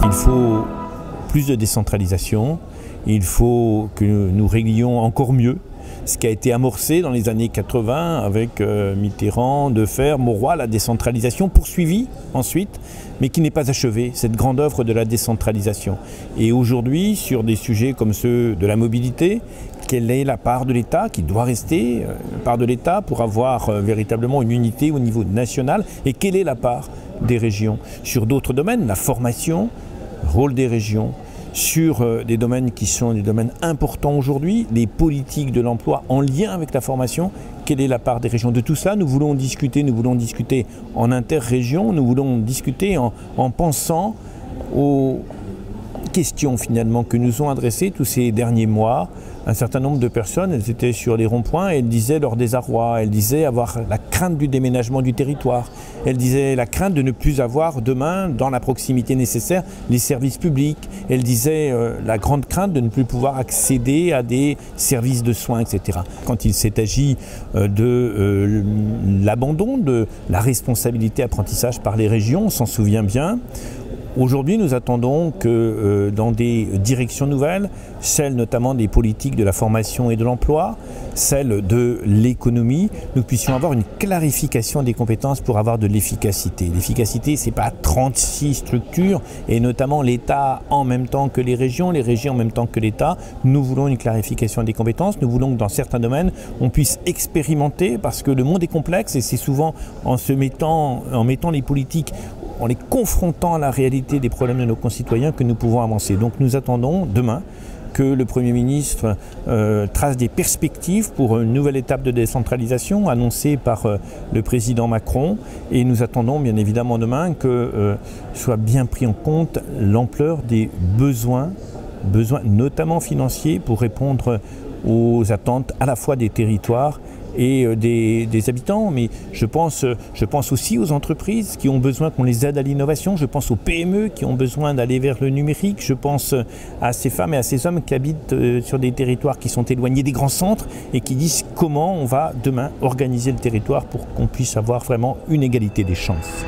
Il faut plus de décentralisation, il faut que nous réglions encore mieux ce qui a été amorcé dans les années 80 avec Mitterrand, Defer, Mauroy, la décentralisation poursuivie ensuite, mais qui n'est pas achevée, cette grande œuvre de la décentralisation. Et aujourd'hui, sur des sujets comme ceux de la mobilité, quelle est la part de l'État qui doit rester, la part de l'État pour avoir véritablement une unité au niveau national, et quelle est la part des régions? Sur d'autres domaines, la formation, rôle des régions, sur des domaines qui sont des domaines importants aujourd'hui, les politiques de l'emploi en lien avec la formation, quelle est la part des régions? De tout ça, nous voulons discuter en interrégion, nous voulons discuter en pensant aux questions finalement que nous ont adressées tous ces derniers mois. Un certain nombre de personnes, elles étaient sur les ronds-points et elles disaient leur désarroi, elles disaient avoir la crainte du déménagement du territoire, elles disaient la crainte de ne plus avoir demain, dans la proximité nécessaire, les services publics, elles disaient la grande crainte de ne plus pouvoir accéder à des services de soins, etc. Quand il s'est agi de l'abandon de la responsabilité apprentissage par les régions, on s'en souvient bien. Aujourd'hui, nous attendons que dans des directions nouvelles, celles notamment des politiques de la formation et de l'emploi, celles de l'économie, nous puissions avoir une clarification des compétences pour avoir de l'efficacité. L'efficacité, ce n'est pas 36 structures, et notamment l'État en même temps que les régions en même temps que l'État. Nous voulons une clarification des compétences, nous voulons que dans certains domaines, on puisse expérimenter, parce que le monde est complexe, et c'est souvent en mettant les politiques, en les confrontant à la réalité des problèmes de nos concitoyens, que nous pouvons avancer. Donc nous attendons demain que le Premier ministre trace des perspectives pour une nouvelle étape de décentralisation annoncée par le président Macron, et nous attendons bien évidemment demain que soit bien pris en compte l'ampleur des besoins notamment financiers, pour répondre aux attentes à la fois des territoires et des habitants, mais je pense aussi aux entreprises qui ont besoin qu'on les aide à l'innovation, je pense aux PME qui ont besoin d'aller vers le numérique, je pense à ces femmes et à ces hommes qui habitent sur des territoires qui sont éloignés des grands centres et qui disent comment on va demain organiser le territoire pour qu'on puisse avoir vraiment une égalité des chances.